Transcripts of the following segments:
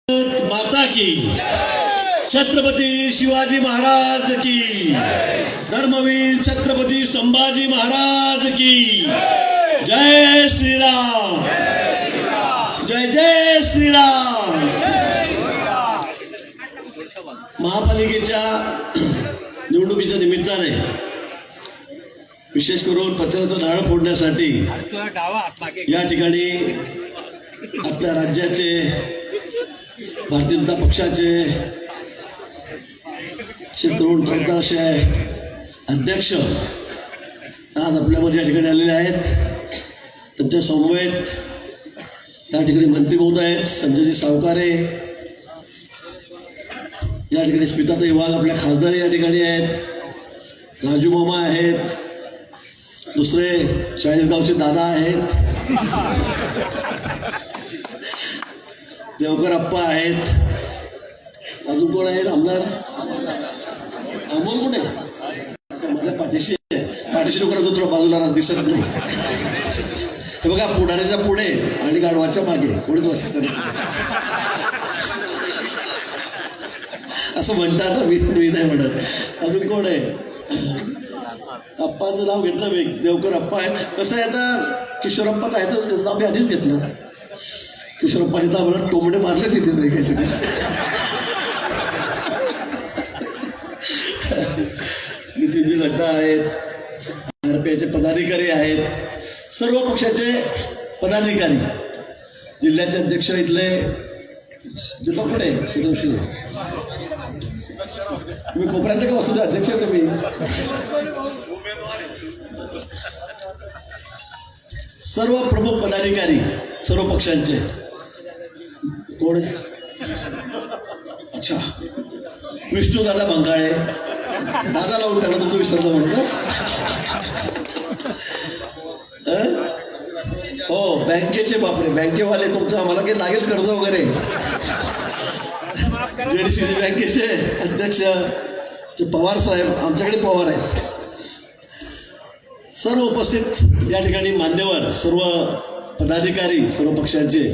माता की, छत्रपती शिवाजी महाराज की, धर्मवीर छत्रपती संभाजी महाराज की, जय श्रीराम, जय जय श्रीराम। महापालिकेच्या निवडणुकीच्या निमित्ताने विशेष करून पत्राचं नारळ फोडण्यासाठी या ठिकाणी आपल्या राज्याचे भारतीय जनता पक्षाचे तरुण प्रदेश अध्यक्ष आज आपल्यामध्ये या ठिकाणी आलेले आहेत। त्यांच्या समवेत या ठिकाणी मंत्री महोदय आहेत, संजयजी सावकारे, या ठिकाणी स्मिताताई वाघ आपल्या खासदार या ठिकाणी आहेत, राजू मामा आहेत, दुसरे 40 गावचे दादा आहेत, देवकर अप्पा आहेत, अजून कोण आहेत, आमदार अमोल कुठे माझ्या पाठीशी डोकरा तो थोडा बाजूला दिसत नाही। हे बघा, पुढाऱ्याच्या पुढे आणि गाढवाच्या मागे कोणीच बसत नाही असं म्हणतात, मी नाही म्हणत। अजून कोण आहे, अप्पांचं नाव घेतलं मी, देवकर अप्पा आहे। कसं आहे, आता किशोरप्पा तर आहे तर त्याचं नाव मी आधीच घेतलं। किशोरप्पाने तर आम्हाला टोमडे मारलेच येते तरी काहीतरी। नितीनजी नड्डा आहेत, RPIचे पदाधिकारी आहेत, सर्व पक्षाचे पदाधिकारी, जिल्ह्याचे अध्यक्ष इथले जिल्हा पुढे सूर्यवंशी, तुम्ही कोपऱ्यात का वस्तू अध्यक्ष तुम्ही, सर्व प्रमुख पदाधिकारी सर्व पक्षांचे कोण, अच्छा विष्णू दादा बंगाळे, दादाला उठायला तुमचं विसरलं म्हणूनच। हो, बँकेचे बापरे, बँकेवाले तुमचं आम्हाला काही लागेल कर्ज वगैरे। JDCC बँकेचे अध्यक्ष पवार साहेब, आमच्याकडे पवार आहेत। सर्व उपस्थित या ठिकाणी मान्यवर, सर्व पदाधिकारी सर्व पक्षांचे,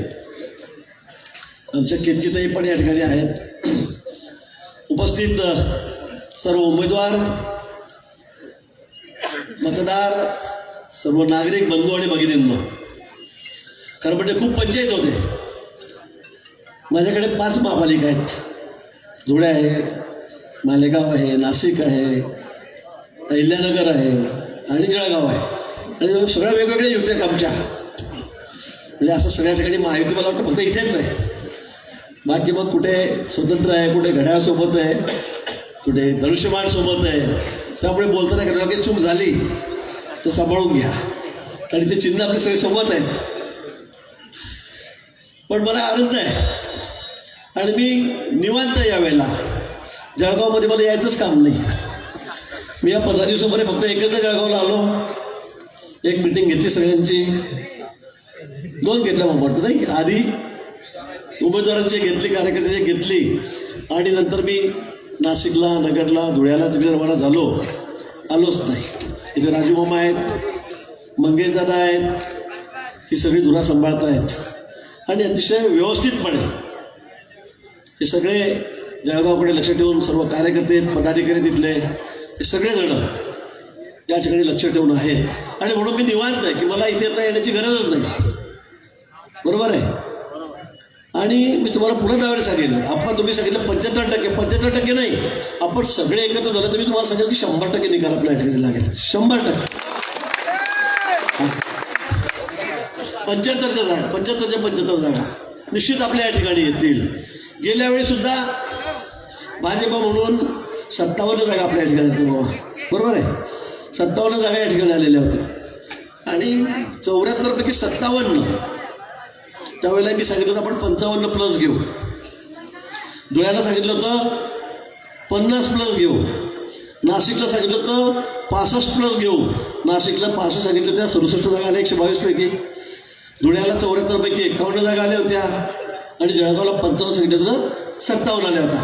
आमच्या केतकीताई पण या ठिकाणी आहेत। उपस्थित सर्व उमेदवार, मतदार, सर्व नागरिक बंधू आणि भगिनींनो, खरं म्हणजे खूप पंचायत होते। माझ्याकडे 5 महापालिका आहेत, धुळे आहे, मालेगाव आहे, नाशिक आहे, अहिल्यानगर आहे आणि जळगाव आहे, आणि सगळ्या वेगवेगळ्या युती आहेत आमच्या। म्हणजे असं सगळ्या ठिकाणी महायुती मला वाटतं फक्त इथेच आहे, बाकी मग कुठे स्वतंत्र आहे, कुठे घड्याळसोबत आहे, कुठे धनुष्यबाण सोबत आहे। त्यामुळे बोलताना करायला काही चूक झाली तर सांभाळून घ्या, आणि ते चिन्ह आपले सगळे सोबत आहेत। पण मला आनंद आहे आणि मी निवांत यावेळेला, जळगावमध्ये मला यायचंच काम नाही। मी या 15 दिवसामध्ये फक्त एकच जळगावला आलो, एक मीटिंग घेतली सगळ्यांची, 2 घेतल्या मग वाटतं नाही, आधी उमेदवारांची घेतली, कार्यकर्त्यांची घेतली, आणि नंतर मी नाशिकला, नगरला, धुळ्याला तिकडे रवाना झालो, आलोच नाही। इथे राजू मामा आहेत, मंगेश दादा आहेत, ही सगळी धुरा सांभाळत आहेत आणि अतिशय व्यवस्थितपणे हे सगळे जळगावकडे लक्ष ठेवून, सर्व कार्यकर्ते पदाधिकारी तिथले हे सगळेजण या ठिकाणी लक्ष ठेवून आहेत, आणि म्हणून मी निवांत आहे की मला इथे आता येण्याची गरजच नाही, बरोबर आहे। आणि मी तुम्हाला पुन्हा त्यावेळेस सांगेन, आपण तुम्ही सांगितलं 75%, 75% नाही, आपण सगळे एकत्र झालं तर मी तुम्हाला सांगेल की 100% निकाल आपल्या ठिकाणी लागेल, 100%। 75च्या जागा, 75 जागा निश्चित आपल्या या ठिकाणी येतील। गेल्या वेळी सुद्धा भाजप म्हणून 57 जागा आपल्या या ठिकाणी, बरोबर आहे, 57 जागा या ठिकाणी आलेल्या होत्या, आणि 74 पैकी 57 त्यावेळेला मी सांगितलं होतं आपण 55+ घेऊ, धुळ्याला सांगितलं होतं 50+ घेऊ, नाशिकला सांगितलं होतं 65+ घेऊ, नाशिकला 65 सांगितलं होत्या, 67 जागा आल्या 122 पैकी, धुळ्याला 74 पैकी 51 जागा आल्या होत्या, आणि जळगावला 55 सांगितलं होतं 57 आल्या होत्या।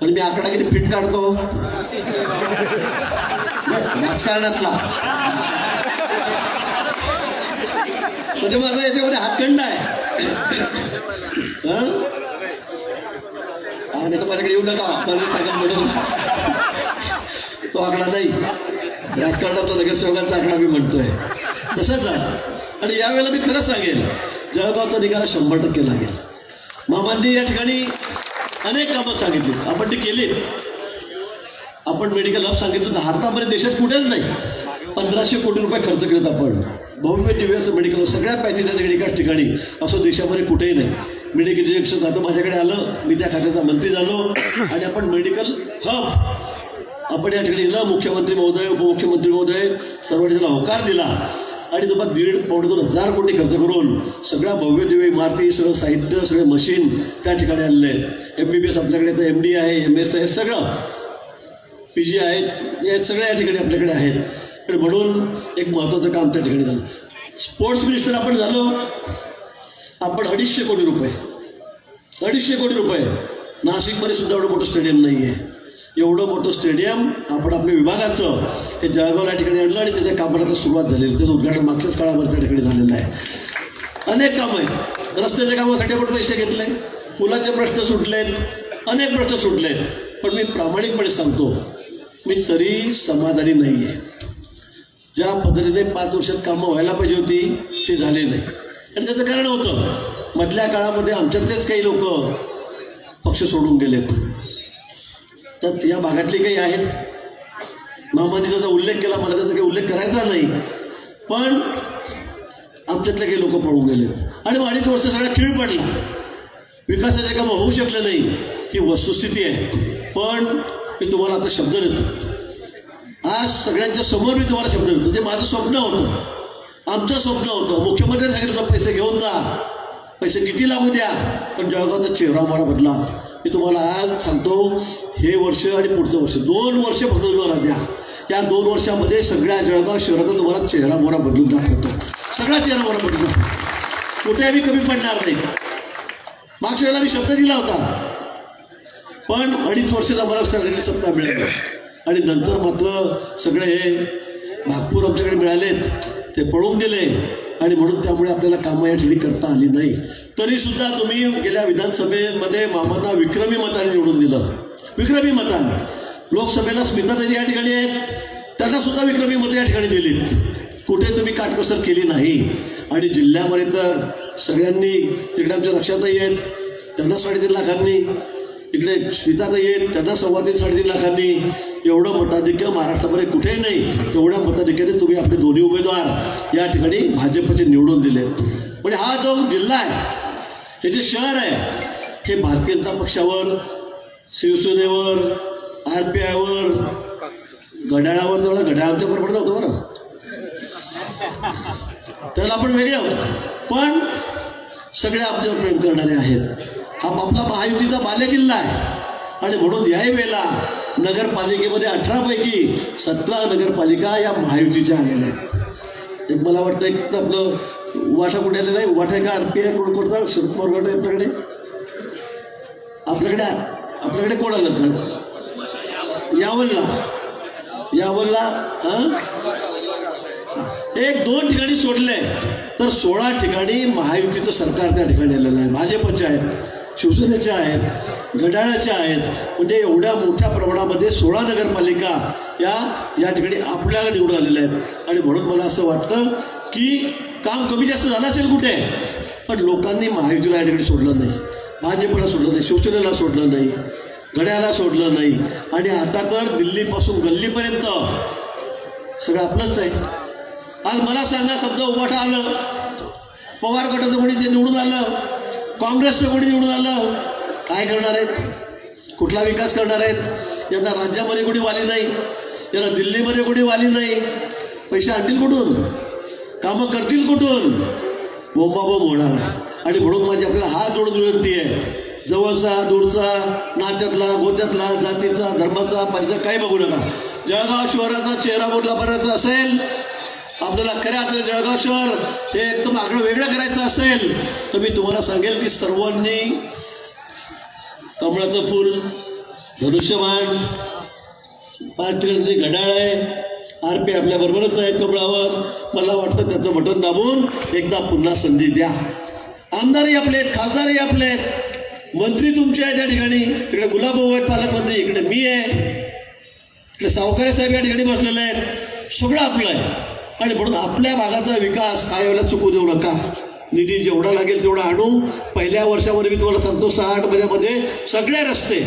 आणि मी आकडा किती फिट काढतो राजकारणातला, म्हणजे माझा याच्यामध्ये हातखंड आहे। आणि तर माझ्याकडे येऊ नका मला सांगा म्हणून तो आकडा नाही, राजकारणाचा नगरसेवकांचा आकडा मी म्हणतोय तसंच आहे. आणि यावेळेला मी खरं सांगेल, जळगावचा निकाल 100% लागेल. मामांनी या ठिकाणी अनेक कामं सांगितली, आपण ती केली. आपण मेडिकल हब सांगितलं तर भारतामध्ये देशात कुठेच नाही 1500 कोटी रुपये खर्च केलेत आपण. भव्य दिव्य असं मेडिकल, सगळ्या पॅसेंजर ठिकाणी एकाच ठिकाणी, असं देशामध्ये कुठेही नाही. मेडिकल डिरेक्शन खातं माझ्याकडे आलं, मी त्या खात्याचा मंत्री झालो आणि आपण मेडिकल हब आपण या ठिकाणी दिला. मुख्यमंत्री महोदय, उपमुख्यमंत्री महोदय सर्वांनी त्याला होकार दिला आणि जवळ 1,500-2,000 कोटी खर्च करून सगळ्या भव्य दिव्य इमारती, सगळं साहित्य, सगळे मशीन त्या ठिकाणी आलेले आहेत. MBBS आपल्याकडे तर MD आहे, MS आहे, सगळं PG आहेत, या सगळ्या या ठिकाणी आपल्याकडे आहेत. आणि म्हणून एक महत्त्वाचं काम त्या ठिकाणी झालं. स्पोर्ट्स मिनिस्टर आपण झालो, आपण 250 कोटी रुपये, 250 कोटी रुपये. नाशिकमध्ये सुद्धा एवढं मोठं स्टेडियम नाही आहे. एवढं मोठं स्टेडियम आपण आपल्या विभागाचं हे जळगावला ठिकाणी आणलं आणि त्याच्या कामाला सुरुवात झालेली. त्याचं उद्घाटन मागच्याच काळामध्ये त्या ठिकाणी झालेलं आहे. अनेक कामं आहेत. रस्त्याच्या कामासाठी आपण पैसे घेतले, पुलाचे प्रश्न सुटलेत, अनेक प्रश्न सुटलेत. पण मी प्रामाणिकपणे सांगतो, मी तरी समाधानी नाही आहे. ज्या पद्धतीने 5 वर्षात कामं व्हायला पाहिजे होती ते झाले नाही. आणि त्याचं कारण होतं, मधल्या काळामध्ये आमच्यातलेच काही लोक पक्ष सोडून गेलेत. तर या भागातले काही आहेत, मामांनी त्याचा उल्लेख केला, मला त्याचा काही उल्लेख करायचा नाही, पण आमच्यातले काही लोक पळून गेलेत आणि 2.5 वर्ष सगळा खीळ पडला. विकासाचे कामं होऊ शकले नाही ही वस्तुस्थिती आहे. पण मी तुम्हाला आता शब्द देतो, आज सगळ्यांच्या समोर मी तुम्हाला शब्द देतो. जे माझं स्वप्न होतं, आमचं स्वप्न होतं, मुख्यमंत्र्यांनी सांगितलं पैसे घेऊन जा, पैसे किती लागू द्या, पण जळगावचा चेहरा मोहरा बदला. मी तुम्हाला आज सांगतो, हे वर्ष आणि पुढचं वर्ष 2 वर्ष फक्त तुम्हाला द्या. या 2 वर्षामध्ये सगळ्या जळगाव शहराचा तुम्हाला चेहरा मोहरा बदलून दाखवतो. सगळा चेहरा मोहरा बदलून दाखवतो. कुठे आम्ही कमी पडणार नाही. मागच्या वेळेला मी शब्द दिला होता, पण 2.5 वर्षाचा मला सगळ्यांनी सत्ता मिळाली आणि नंतर मात्र सगळे हे नागपूर आमच्याकडे मिळालेत, ते पळून गेले आणि म्हणून त्यामुळे आपल्याला कामं या ठिकाणी करता आली नाही. तरीसुद्धा तुम्ही गेल्या विधानसभेमध्ये मामांना विक्रमी मताने निवडून दिलं, विक्रमी मताने. लोकसभेला स्मिताताई या ठिकाणी आहेत, त्यांना सुद्धा विक्रमी मतं या ठिकाणी दिलीत. कुठे तुम्ही काटकसर केली नाही. आणि जिल्ह्यामध्ये तर सगळ्यांनी, तिकडे आमच्या रक्षाताई आहेत, त्यांना 3.5 लाखांनी, इकडे स्मिताताई आहेत, त्यांना 3.5 लाखांनी. एवढं मताधिक्य महाराष्ट्रामध्ये कुठेही नाही. तेवढ्या मताधिक्याने तुम्ही आपले दोन्ही उमेदवार या ठिकाणी भाजपचे निवडून दिलेत. म्हणजे हा जो जिल्हा आहे, हे जे शहर आहे, हे भारतीय जनता पक्षावर, शिवसेनेवर, RPIवर, घड्याळावर, तेवढा घड्याळाच्या बरोबर नव्हतं बरं, त्याला आपण वेगळे आहोत, पण सगळे आपल्यावर प्रेम करणारे आहेत. हा आपला महायुतीचा बालेकिल्ला आहे. आणि म्हणून याही वेळेला नगरपालिकेमध्ये 18 पैकी 17 नगरपालिका या महायुतीच्या आलेल्या आहेत. एक मला वाटतं एक आपलं उवाठा कुठे आलेला आहे, उवाठा आहे का RPI कोण करता, शरद पवार गट आहे आपल्याकडे कोण आलं यावलला हां 1-2 ठिकाणी सोडले तर 16 ठिकाणी महायुतीचं सरकार त्या ठिकाणी आलेलं आहे. भाजपचे आहेत, शिवसेनेच्या आहेत, घड्याळाच्या आहेत. म्हणजे एवढ्या मोठ्या प्रमाणामध्ये 16 नगरपालिका या ठिकाणी आपल्याला निवडून आलेल्या आहेत. आणि म्हणून मला असं वाटतं की काम कमी जास्त झालं असेल कुठे, पण लोकांनी महायुतीला या ठिकाणी सोडलं नाही, भाजपला सोडलं नाही, शिवसेनेला सोडलं नाही, घड्याळाला सोडलं नाही. आणि आता तर दिल्लीपासून गल्लीपर्यंत सगळं आपलंच आहे. आज मला सांगा, समजा उभाटा आलं, पवार गटाचं कोणी ते निवडून आलं, काँग्रेसचं कोणी निवडून आलं, काय करणार आहेत, कुठला विकास करणार आहेत? यांना राज्यामध्ये कोणी वाली नाही, यांना दिल्लीमध्ये कोणी वाली नाही. पैसे आणतील कुठून, कामं करतील कुठून? बोंबाबोंब होणार आहे. आणि म्हणून माझी आपल्याला हात जोडून विनंती आहे, जवळचा, दूरचा, नात्यातला, गोत्यातला, जातीचा, धर्माचा, पाहिजे काही बघू नका. जळगाव शहराचा चेहरा मोडला करायचा असेल, आपल्याला खऱ्या अर्थाने जळगाव शहर हे एकदम आगळं वेगळं करायचं असेल, तर मी तुम्हाला सांगेल की सर्वांनी कमळाचं फूल, धनुष्यबाण, 5 ठिकाणी घड्याळ आहे, RPI आपल्याबरोबरच आहे कमळावर. मला वाटतं त्याचं बटन दाबून एकदा पुन्हा संधी द्या. आमदारही आपले आहेत, खासदारही आपले आहेत, मंत्री तुमचे आहे त्या ठिकाणी, तिकडे गुलाबभाऊ आहेत पालकमंत्री, इकडे मी आहे, इकडे सावकारे साहेब या ठिकाणी बसलेले आहेत, सगळं आपलं आहे. आणि म्हणून आपल्या भागाचा विकास हा वेळेला चुकू देऊ नका. निधी जेवढा लागेल तेवढा आणू. पहिल्या वर्षामध्ये मी तुम्हाला सांगतो 6-8 महिन्यामध्ये सगळे रस्ते,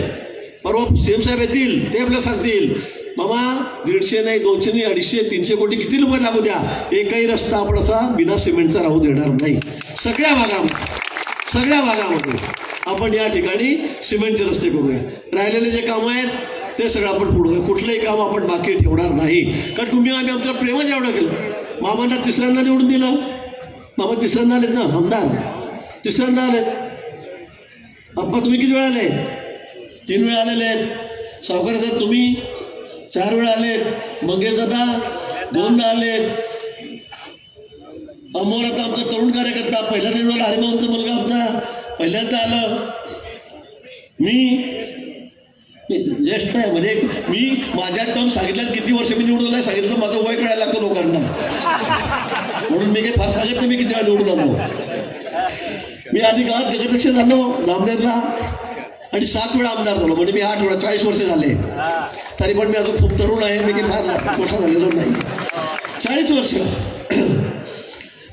परवा सीएम साहेब येतील ते आपल्याला सांगतील, मामा 150 नाही 200 नाही 250 300 कोटी किती रुपये लागू द्या, एकही रस्ता आपण असा बिना सिमेंटचा राहू देणार नाही. सगळ्या भागामध्ये आपण या ठिकाणी सिमेंटचे रस्ते करूया. राहिलेले जे कामं आहेत ते सगळं आपण पुढे, कुठलंही काम आपण बाकी ठेवणार नाही. कारण आम्ही आमच्या प्रेमाच एवढं केलं. मामांना तिसऱ्यांदा निवडून दिलं. मामा तिसऱ्यांदा आलेत ना, आमदार तिसऱ्यांदा आलेत. अप्पा तुम्ही किती वेळा आले? 3 वेळा आलेले आहेत. सावकार साहेब तुम्ही 4 वेळा आलेत. मंगेश दादा 2दा आलेत. अमोर आता आमचा तरुण कार्यकर्ता पहिल्यांदा निवडला. हरिभाऊंचा मुलगा आमचा पहिल्यांदा आलं. मी ज्येष्ठ आहे, म्हणजे मी माझ्या टर्म सांगितलं किती वर्ष मी निवडून नाही सांगितलं, माझं वय कळायला लागतं लोकांना, म्हणून मी काही फार सांगत नाही मी किती वेळा निवडून आलो. मी आधी गावात नगराध्यक्ष झालो नामदेवला आणि 7 वेळा आमदार झालो. म्हणजे मी 8 वेळा 40 वर्ष झाले. तरी पण मी अजून खूप तरुण आहे, मी काही फार मोठा झालेलो नाही. 40 वर्ष.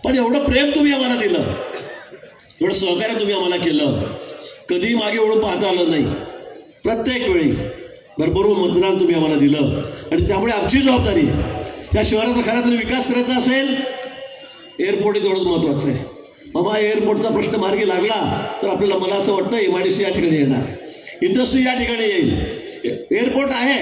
पण एवढं प्रेम तुम्ही आम्हाला दिलं, एवढं सहकार्य तुम्ही आम्हाला केलं, कधी मागे ओढून पाहता आलं नाही. प्रत्येक वेळी भरभरून मतदान तुम्ही आम्हाला दिलं. आणि त्यामुळे आमची जबाबदारी आहे, त्या शहराचा खरा तरी विकास करायचा असेल, एअरपोर्ट हे तेवढंच महत्त्वाचं आहे. बाबा एअरपोर्टचा प्रश्न मार्गी लागला तर आपल्याला, मला असं वाटतं MIDC या ठिकाणी येणार, इंडस्ट्री या ठिकाणी येईल. एअरपोर्ट आहे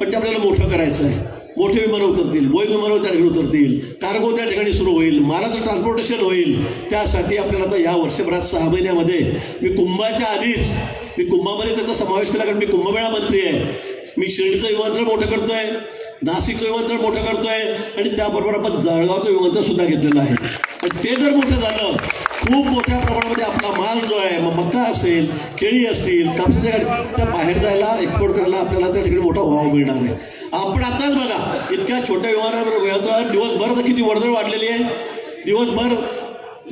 पण ते आपल्याला मोठं करायचं आहे. मोठे विमानं उतरतील, बोईंग विमानं त्या ठिकाणी उतरतील, कार्गो त्या ठिकाणी सुरू होईल, मालाचं ट्रान्सपोर्टेशन होईल. त्यासाठी आपल्याला आता या वर्षभरात 6 महिन्यामध्ये मी कुंभाच्या आधीच, मी कुंभामध्ये त्याचा समावेश केला कारण मी कुंभमेळा मंत्री आहे. मी शिर्डीचं विमानतळ मोठं करतोय, नाशिकचं विमानतळ मोठं करतोय आणि त्याबरोबर आपण जळगावचं विमानतळ सुद्धा घेतलेलं आहे. आणि ते जर मोठं झालं, खूप मोठ्या प्रमाणामध्ये आपला माल जो आहे, मग मका असेल, केळी असतील, कापसाच्या गाडी, त्या बाहेर जायला एक्सपोर्ट करायला आपल्याला त्या ठिकाणी मोठा भाव मिळणार आहे. आपण आताच बघा इतक्या छोट्या विमानावर दिवसभर किती वर्दळ वाढलेली आहे. दिवसभर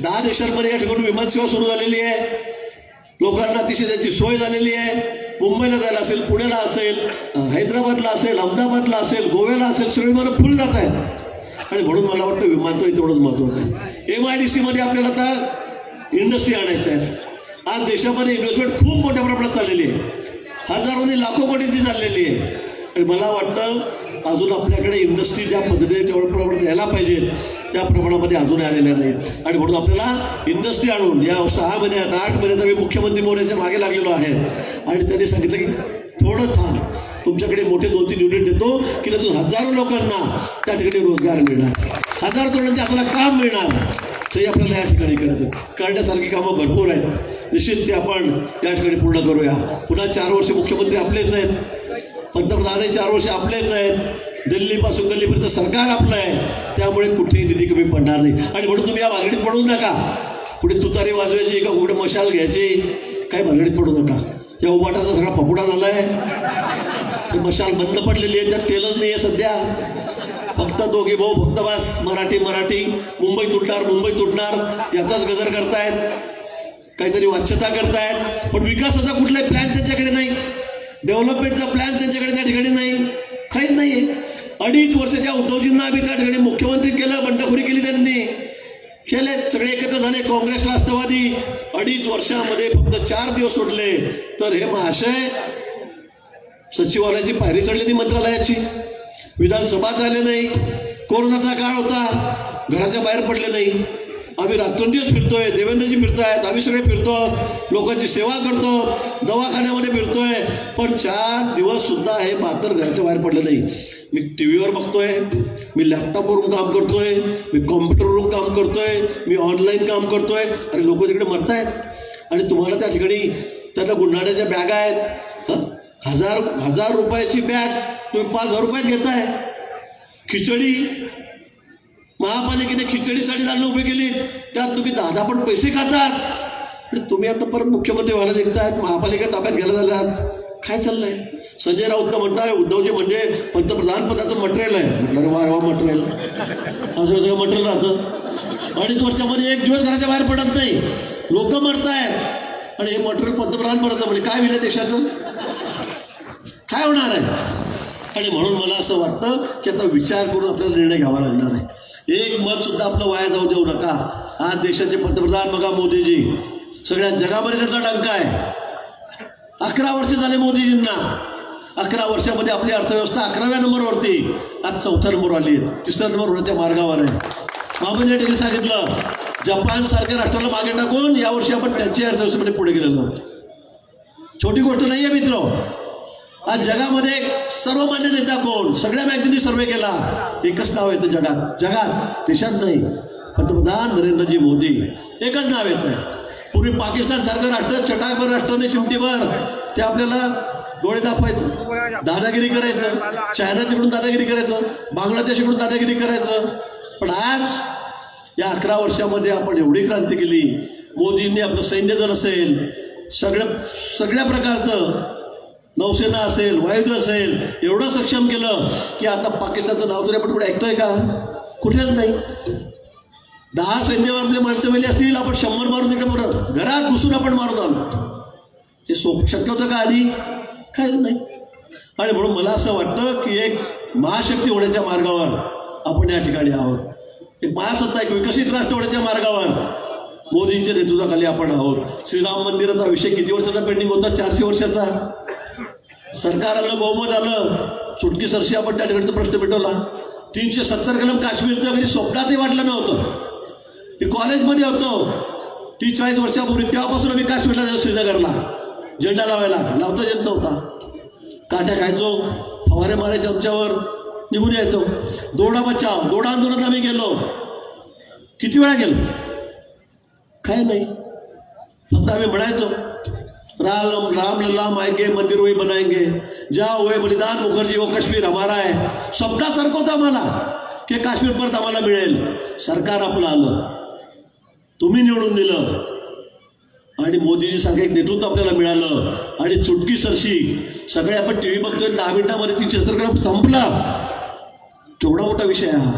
10 देशांमध्ये या ठिकाणी विमानसेवा सुरू झालेली आहे. लोकांना अतिशय त्याची सोय झालेली आहे. मुंबईला जायला असेल, पुण्याला असेल, हैदराबादला असेल, अहमदाबादला असेल, गोव्याला असेल, सगळी विमानं फुल जात आहेत. आणि म्हणून मला वाटतं विमानतळ तेवढंच महत्त्वाचं आहे. MIDCमध्ये आपल्याला आता इंडस्ट्री आणायचं आहे. आज देशामध्ये इन्व्हेस्टमेंट खूप मोठ्या प्रमाणात चाललेली आहे, हजारोनी लाखो कोटींची चाललेली आहे. आणि मला वाटतं अजून आपल्याकडे इंडस्ट्री ज्या पद्धतीने तेवढ्या प्रमाणात यायला पाहिजे त्या प्रमाणामध्ये अजून आलेल्या नाहीत. आणि म्हणून आपल्याला इंडस्ट्री आणून या 6 महिन्यात 8 महिन्यात मी मुख्यमंत्री मोदींच्या मागे लागलेलो आहे. आणि त्यांनी सांगितलं की थोडं थांब, तुमच्याकडे मोठे 2-3 युनिट देतो की त्यातून हजारो लोकांना त्या ठिकाणी रोजगार मिळणार, हजारो तरुणांचे आपल्याला काम मिळणार. ते आपल्याला या ठिकाणी करायचं, करण्यासारखी कामं भरपूर आहेत. निश्चित ते आपण या ठिकाणी पूर्ण करूया. पुन्हा 4 वर्ष मुख्यमंत्री आपलेच आहेत, पंतप्रधानही 4 वर्ष आपलेच आहेत, दिल्लीपासून गल्लीपर्यंत सरकार आपलं आहे. त्यामुळे कुठेही निधी कमी पडणार नाही. आणि म्हणून तुम्ही या भानगडीत पडू नका. कुठे तुतारी वाजवायची का कुठे मशाल घ्यायची, काही भानगडीत पडू नका. या उभाटाचा सगळा फपुडा झाला आहे. मशाल बंद पडलेली आहे, त्यात तेलच नाही आहे सध्या. फक्त दोघे भाऊ फक्त बस मराठी मुंबई तुटणार याचाच गजर करतायत, काहीतरी वाच्यता करतायत. पण विकासाचा कुठलाही प्लॅन त्यांच्याकडे नाही, डेव्हलपमेंटचा प्लॅन त्यांच्याकडे त्या ठिकाणी नाही, काहीच नाही आहे. 2.5 वर्षाच्या उद्धवजींना आम्ही त्या ठिकाणी मुख्यमंत्री केलं, बंडखोरी केली त्यांनी, केले सगळे एकत्र झाले. काँग्रेस राष्ट्रवादी 2.5 वर्षामध्ये फक्त 4 दिवस सोडले तर हे महाशय सचिवालयाची पायरी चढली नाही, मंत्रालयाची, विधानसभा झाले नाही, कोरोनाचा काळ होता, घराच्या बाहेर पडले नाही. आम्ही रात्रंदिवस फिरतोय, देवेंद्रजी फिरतायत, आम्ही सगळे फिरतो, लोकांची सेवा करतो, दवाखान्यामध्ये फिरतोय. पण 4 दिवस सुद्धा हे म्हातार घराच्या बाहेर पडले नाही. मी TV वर बघतोय, मी लॅपटॉपवरून काम करतोय, मी कॉम्प्युटरवरून काम करतोय, मी ऑनलाईन काम करतोय. अरे लोक तिकडे मरतायत आणि तुम्हाला त्या ठिकाणी त्यांना गुंडाण्याच्या बॅगा आहेत. हजार रुपयाची बॅग तुम्ही 5,000 रुपयात घेताय. खिचडी महापालिकेने खिचडीसाठी दालनं उभी केली, त्यात तुम्ही 10 पण पैसे खातात. आणि तुम्ही आता परत मुख्यमंत्री व्हायला निघतायत, महापालिका ताब्यात घ्यायला झाल्यात. काय चाललंय? संजय राऊत तर म्हणताय उद्धवजी म्हणजे पंतप्रधान पदाचं मटेरियल आहे. म्हटलं वारवा मटेरियल, असं सगळं मटेरियल राहतं. 2.5 वर्षामध्ये 1 दिवस घराच्या बाहेर पडत नाही, लोक मरतायत. आणि हे मटेरियल पंतप्रधान परत म्हणजे काय होईल देशाचं, काय होणार आहे. आणि म्हणून मला असं वाटतं की आता विचार करून आपल्याला निर्णय घ्यावा लागणार आहे. एक मत सुद्धा आपलं वाया जाऊ देऊ नका. आज देशाचे पंतप्रधान बघा मोदीजी, सगळ्या जगामध्ये त्याचा डंका आहे. 11 वर्ष झाले मोदीजींना. 11 वर्षामध्ये आपली अर्थव्यवस्था 11व्या नंबरवरती, आज 4थ्या नंबरवर आली आहे, 3ऱ्या नंबरवर होण्याच्या मार्गावर आहे. बाबांनी त्यांनी सांगितलं जपान सारख्या राष्ट्राला मागे टाकून यावर्षी आपण त्यांच्या अर्थव्यवस्थेमध्ये पुढे गेलेलो आहोत. छोटी गोष्ट नाही आहे मित्र. आज जगामध्ये सर्वमान्य नेता कोण, सगळ्या बँकेनी सर्वे केला, एकच नाव येतं जगात देशात नाही, पंतप्रधान नरेंद्रजी मोदी, एकच नाव येतं. पूर्वी पाकिस्तान सारखं राष्ट्र चटाकभर राष्ट्राने शिमटीभर ते आपल्याला डोळे दाखवायचं, दादागिरी करायचं, चायना तिकडून दादागिरी करायचं, बांगलादेशकडून दादागिरी करायचं. पण आज या 11 वर्षामध्ये आपण एवढी क्रांती केली. मोदींनी आपलं सैन्य दल असेल, सगळ्या प्रकारचं नौसेना असेल, वायुदल असेल, एवढं सक्षम केलं की आता पाकिस्तानचं नाव तरी आपण कुठे ऐकतोय का, कुठेच नाही. 10 सैन्यामध्ये माणसं मेली असतील, आपण 100 मारून तिकडे घरात घुसून आपण मारून आलो. हे शक्य होतं का आधी, काय नाही. आणि म्हणून मला असं वाटतं की एक महाशक्ती होण्याच्या मार्गावर आपण या ठिकाणी आहोत. एक महासत्ता, एक विकसित राष्ट्र होण्याच्या मार्गावर मोदींच्या नेतृत्वाखाली आपण आहोत. श्रीराम मंदिराचा विषय किती वर्षाचा पेंडिंग होता, 400 वर्षाचा. सरकार आलं, बहुमत आलं, चुटकी सरशी आपण त्या ठिकाणी प्रश्न मिटवला. 370 कलम काश्मीरचं कधी स्वप्नातही वाटलं नव्हतं. मी कॉलेजमध्ये होतो 30-40 वर्षापूर्वी, तेव्हापासून आम्ही काश्मीरला जायचो, श्रीनगरला झेंडा लावायला, लावता येत नव्हता. काट्या खायचो, फवारे मारायचे आमच्यावर, निघून यायचो. दोडा बचाव, दोडा आंदोलनात आम्ही गेलो, किती वेळा गेलो, काय नाही. फक्त आम्ही म्हणायचो राम लल्ला आएंगे मंदिर वही बनाएंगे, जहाँ हुए बलिदान मुखर्जी वो कश्मीर हमारा है. स्वप्नासारखं होतं आम्हाला की काश्मीर परत आम्हाला मिळेल. सरकार आपलं आलं, तुम्ही निवडून दिलं आणि मोदीजी सारखं एक नेतृत्व आपल्याला मिळालं आणि चुटकी सरशी सगळे आपण टी व्ही बघतोय, 10 मिनिटामध्ये 370 कलम संपला. केवढा मोठा विषय आहे हा,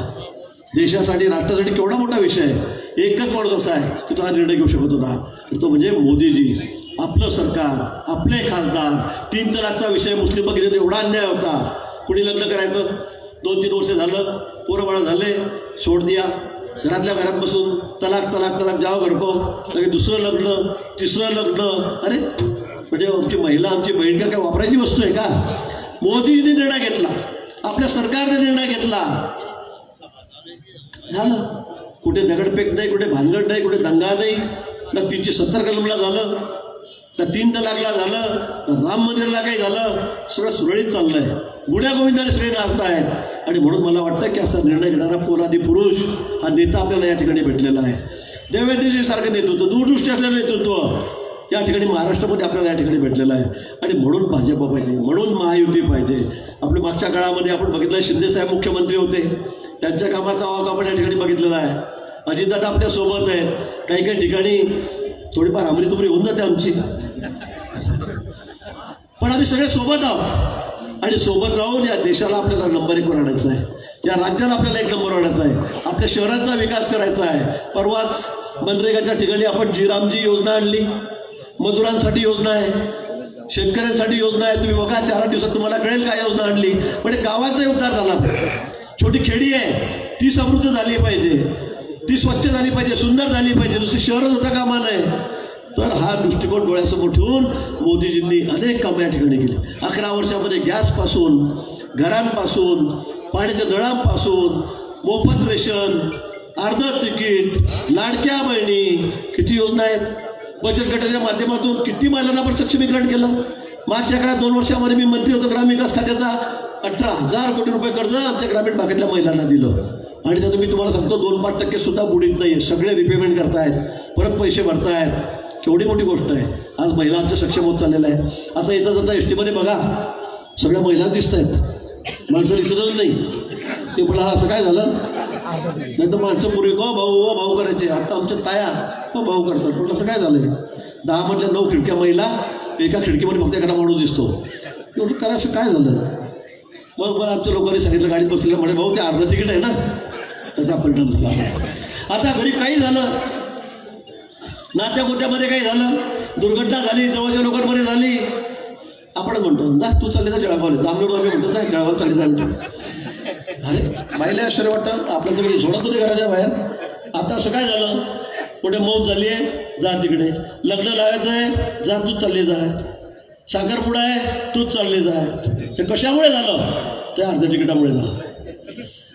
देशासाठी राष्ट्रासाठी केवढा मोठा विषय आहे. एकच माणूस असा आहे की तो हा निर्णय घेऊ शकत होता, तो म्हणजे मोदीजी. आपलं सरकार, आपले खासदार. 3 तलाकचा विषय मुस्लिम बघितले एवढा अन्याय होता. कुणी लग्न करायचं, 2-3 वर्ष झालं, पोरं बाळा झाले, सोड दिया, घरातल्या घरात बसून तलाक तलाक तलाक जाव घर को, लगेच दुसरं लग्न, तिसरं लग्न. अरे म्हणजे आमची महिला, आमची बहीण का काय वापरायची वस्तू आहे का. मोदींनी निर्णय घेतला, आपल्या सरकारने निर्णय घेतला, झालं. कुठे दगडफेक नाही, कुठे भानगड नाही, कुठे दंगा नाही. ना 370 कलमला झालं, ना 3 तलाकला झालं, ना राम मंदिराला काही झालं. सगळं सुरळीत चाललं आहे, गुण्या गोविंदाने सगळे नाचत आहेत. आणि म्हणून मला वाटतं की असा निर्णय घेणारा पोलादी पुरुष हा नेता आपल्याला या ठिकाणी भेटलेला आहे. देवेंद्रजी सारखं नेतृत्व, दूरदृष्टी असलेलं नेतृत्व या ठिकाणी महाराष्ट्रामध्ये आपल्याला या ठिकाणी भेटलेलं आहे. आणि म्हणून भाजप पाहिजे, म्हणून महायुती पाहिजे. आपल्या मागच्या काळामध्ये आपण बघितलं, शिंदेसाहेब मुख्यमंत्री होते, त्यांच्या कामाचा वाव आपण या ठिकाणी बघितलेला आहे. अजितदादा आपल्या सोबत आहेत. काही काही ठिकाणी थोडीफार हमरीतुमरी होऊन जाते आमची, पण आम्ही सगळे सोबत आहोत. आणि सोबत राहून या देशाला आपल्याला नंबर 1 वर आणायचं आहे, या राज्याला आपल्याला 1 नंबर आणायचा आहे, आपल्या शहराचा विकास करायचा आहे. परवाच मनरेगाच्या ठिकाणी आपण जीरामजी योजना आणली, मजुरांसाठी योजना आहे, शेतकऱ्यांसाठी योजना आहे. तुम्ही बघा 4 दिवसात तुम्हाला कळेल काय योजना आणली. म्हणजे गावाचाही उद्धार झाला. छोटी खेडी आहे, ती समृद्ध झाली पाहिजे, ती स्वच्छ झाली पाहिजे, सुंदर झाली पाहिजे, नुसती शहरच होता कामा नये. तर हा दृष्टिकोन डोळ्यासमोर ठेवून मोदीजींनी अनेक कामं या ठिकाणी केली. 11 वर्षामध्ये गॅसपासून, घरांपासून, पाण्याच्या नळांपासून, मोफत रेशन, अर्ध तिकीट, लाडक्या बहिणी, किती योजना आहेत. बचत गटाच्या माध्यमातून किती महिलांना आपण सक्षमीकरण केलं. मागच्या काळात 2 वर्षामध्ये मी मंत्री होतो ग्रामविकास खात्याचा, 18,000 कोटी रुपये कर्ज आमच्या ग्रामीण भागातल्या महिलांना दिलं. आणि त्यातून मी तुम्हाला सांगतो 2-5% सुद्धा बुडीत नाही आहे, सगळे रिपेमेंट करतायत, परत पैसे भरतायत. केवढी मोठी गोष्ट आहे. आज महिला आमच्या सक्षम होत चाललेलं आहे. आता येता जाता एस टीमध्ये बघा सगळ्या महिला दिसत आहेत, माणसं दिसतच नाही. ते मला असं काय झालं, नाही तर माणसं पूर्वी भाऊ करायचे, आता आमच्या ताया भाऊ करतात. पण असं काय झालंय, 10 मधल्या 9 खिडक्या महिला, एका खिडकीमध्ये फक्त एखादा माणूस दिसतो. एवढं करायचं काय झालं. मग मला आमच्या लोकांनी सांगितलं, गाडीत बसलेलं म्हणे भाऊ ते अर्ध तिकीट आहे ना, त्याचा परिणाम झाला. आता घरी काही झालं, नात्या गोत्यामध्ये काही झालं, दुर्घटना झाली, जवळच्या लोकांमध्ये झाली, आपण म्हणतो ना तू चालले तर जळगावले, दामनूर आम्ही म्हणतो ना जळगाव चालली जाईल. अरे बाईला आश्चर्य वाटतं, आपल्याला तुम्ही झोडत होते घराच्या बाहेर. आता असं काय झालं, पुढे मौत झाली आहे, जा तिकडे. लग्न लावायचं आहे, जा तूच चालली जाय. साखरपुडा आहे, तूच चालली जाय. हे कशामुळे झालं, ते अर्ध्या तिकिटामुळे झालं.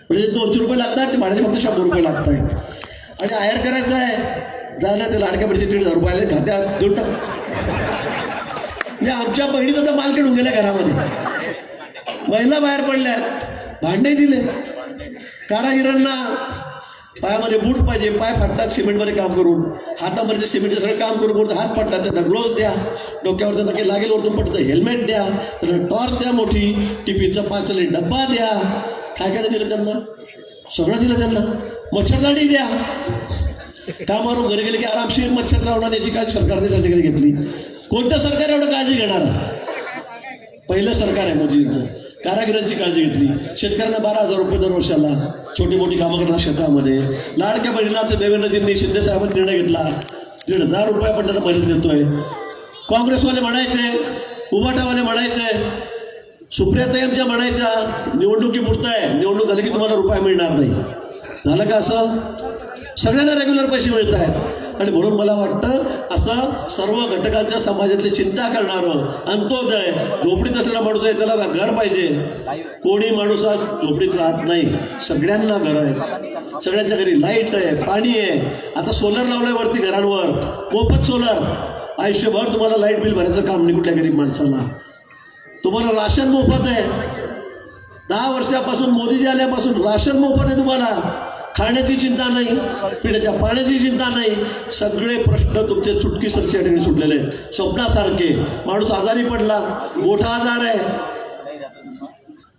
म्हणजे 200 रुपये लागतात, ते भाड्याचे फक्त 100 रुपये लागत आहेत. आणि आहेर करायचं आहे, झालं ते लाडक्या पैसे 1,500 रुपयाला खात्यात देऊन टाक. म्हणजे आमच्या बहिणीचा तर माल खेळून गेल्या घरामध्ये, महिला बाहेर पडल्यात, भांडे दिले. कारागिरांना पायामध्ये बूट पाहिजे, पाय फाटतात सिमेंटमध्ये काम करून, हातामध्ये सिमेंटचं सगळं काम करून हात फाटतात, त्यांना ग्लोव्ज द्या, डोक्यावर त्यांना काही लागेल वरतून पडतं हेल्मेट द्या, त्यांना टॉर्च द्या, मोठी टिफिनचा 5 डब्बा द्या. काय काय दिलं त्यांना, सगळं दिलं त्यांना. मच्छरदाणी द्या, कामावरून घरी गेले की आरामशीर मच्छर चावणार याची काळजी सरकारने त्यांच्याकडे घेतली. कोणतं सरकार एवढं काळजी घेणार, पहिलं सरकार आहे मोदींचं. कारागिरांची काळजी घेतली, शेतकऱ्यांना 12,000 रुपये दरवर्षाला, छोटी मोठी कामं करणार शेतामध्ये. लाडक्या बहिणीला आमच्या देवेंद्रजींनी शिंदे साहेबांनी निर्णय घेतला, 1,500 रुपये आपण त्यांना मदत देतोय. काँग्रेसवाले म्हणायचे, उभाटावाले म्हणायचे, सुप्रियाताई आमच्या म्हणायच्या निवडणुकीपुरतं आहे, निवडणूक झाली की तुम्हाला रुपये मिळणार नाही. झालं का असं, सगळ्यांना रेग्युलर पैसे मिळत आहेत. आणि म्हणून मला वाटतं असं सर्व घटकांच्या समाजातली चिंता करणारं, अंत्योदय, झोपडीत असलेला माणूस आहे त्याला घर पाहिजे. कोणी माणूस आज झोपडीत राहत नाही, सगळ्यांना घर आहेत, सगळ्यांच्या घरी लाईट आहे, पाणी आहे. आता सोलर लावलंय वरती घरांवर, मोफत सोलर. आयुष्यभर तुम्हाला लाईट बिल भरायचं काम नाही कुठल्या गरीब माणसाला. तुम्हाला राशन मोफत आहे, 10 वर्षापासून मोदीजी आल्यापासून राशन मोफत आहे तुम्हाला. खाण्याची चिंता नाही, पिण्याच्या पाण्याची चिंता नाही, सगळे प्रश्न तुमचे चुटकीसरच्या ठिकाणी सुटलेले आहेत. स्वप्नासारखे. माणूस आजारी पडला, मोठा आजार आहे,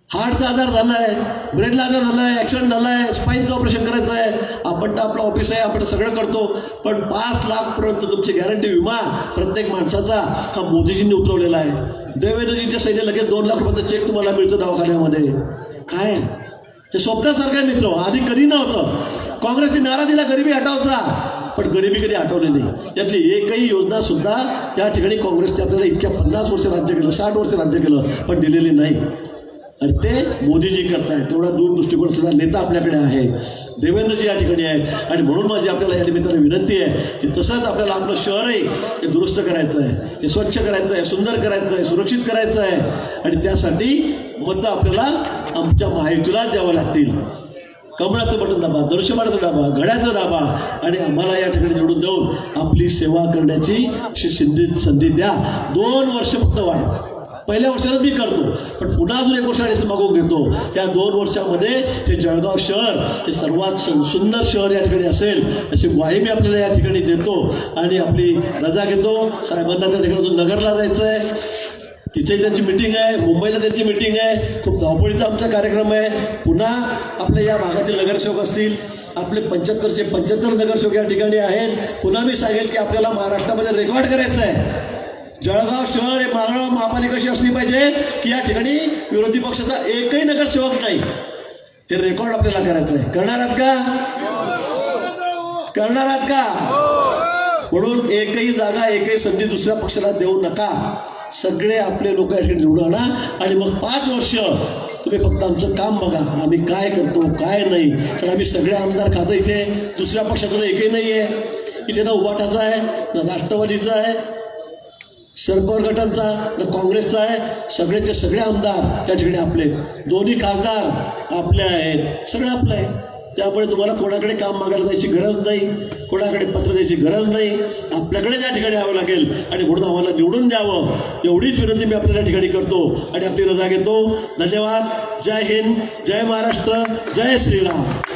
हार्टचा आजार झाला आहे, ब्रेनला आजार झाला आहे, ॲक्सिडेंट झाला आहे, स्पाईनचं ऑपरेशन करायचं आहे, आपण तर आपलं ऑफिस आहे, आपण सगळं करतो. पण 5 लाखपर्यंत तुमची गॅरंटी विमा प्रत्येक माणसाचा हा मोदीजींनी उतरवलेला आहे. देवेंद्रजींच्या सैन्य लगेच 2 लाख रुपयाचा चेक तुम्हाला मिळतो दवाखान्यामध्ये. काय हे स्वप्नासारखं आहे मित्र, आधी कधी नव्हतं. काँग्रेसने नारा दिला गरिबी हटावचा, पण गरिबी कधी हटवली नाही. यातली एकही योजना सुद्धा या ठिकाणी काँग्रेसने आपल्याला इतक्या 50 वर्ष राज्य केलं, 60 वर्ष राज्य केलं, पण दिलेली नाही. आणि ते मोदीजी करतायत. तेवढा दूरदृष्टिकोन असलेला नेता आपल्याकडे आहे, देवेंद्रजी या ठिकाणी आहेत. आणि म्हणून माझी आपल्याला या निमित्ताने विनंती आहे की तसंच आपल्याला आपलं शहरही हे दुरुस्त करायचं आहे, हे स्वच्छ करायचं आहे, सुंदर करायचं आहे, सुरक्षित करायचं आहे. आणि त्यासाठी मतं आपल्याला आमच्या महायुतीला द्यावं लागतील. कमळाचं बटन दाबा, दर्शनाचं दाबा, घड्याचं दाबा आणि आम्हाला या ठिकाणी निवडून देऊन आपली सेवा करण्याची संधी द्या. 2 वर्ष फक्त वाढ. पहिल्या वर्षाला मी करतो, पण पुन्हा अजून 1 वर्ष आणि मागून घेतो. त्या 2 वर्षामध्ये हे जळगाव शहर हे सर्वात सुंदर शहर या ठिकाणी असेल अशी ग्वाही मी आपल्याला या ठिकाणी देतो. आणि आपली रजा घेतो. साहेबांना त्या ठिकाणी नगरला जायचं आहे, तिथे त्यांची मिटिंग आहे, मुंबईला त्यांची मिटिंग आहे, खूप धावपळीचा आमचा कार्यक्रम आहे. पुन्हा आपल्या या भागातील नगरसेवक असतील, आपले 75चे 75 नगरसेवक या ठिकाणी आहेत. पुन्हा मी सांगेल की आपल्याला महाराष्ट्रामध्ये रेकॉर्ड करायचं आहे. जळगाव शहर हे मागणं महापालिका अशी असली पाहिजे की या ठिकाणी विरोधी पक्षाचा एकही नगरसेवक नाही. हे रेकॉर्ड आपल्याला करायचं आहे. करणार आहात का, करणार आहात का? म्हणून एकही जागा, एकही संधी दुसऱ्या पक्षाला देऊ नका. सगळे आपले लोक या ठिकाणी निवडून आणा आणि मग 5 वर्ष तुम्ही फक्त आमचं काम बघा, आम्ही काय करतो काय नाही. कारण आम्ही सगळे आमदार खातं इथे दुसऱ्या पक्षाचं एकही नाही आहे. इथे ना उभाटाचा आहे, ना राष्ट्रवादीचा आहे, शरद पवार गटांचा, ना काँग्रेसचा आहे. सगळेचे सगळे आमदार या ठिकाणी आपले, दोन्ही खासदार आपले आहेत, सगळे आपलं आहे. त्यामुळे तुम्हाला कोणाकडे काम मागायला जायची गरज नाही, कोणाकडे पत्र द्यायची गरज नाही. आपल्याकडे या ठिकाणी यावं लागेल आणि म्हणून आम्हाला निवडून द्यावं एवढीच विनंती मी आपल्याला या ठिकाणी करतो आणि आपली रजा घेतो. धन्यवाद. जय हिंद, जय महाराष्ट्र, जय श्रीराम.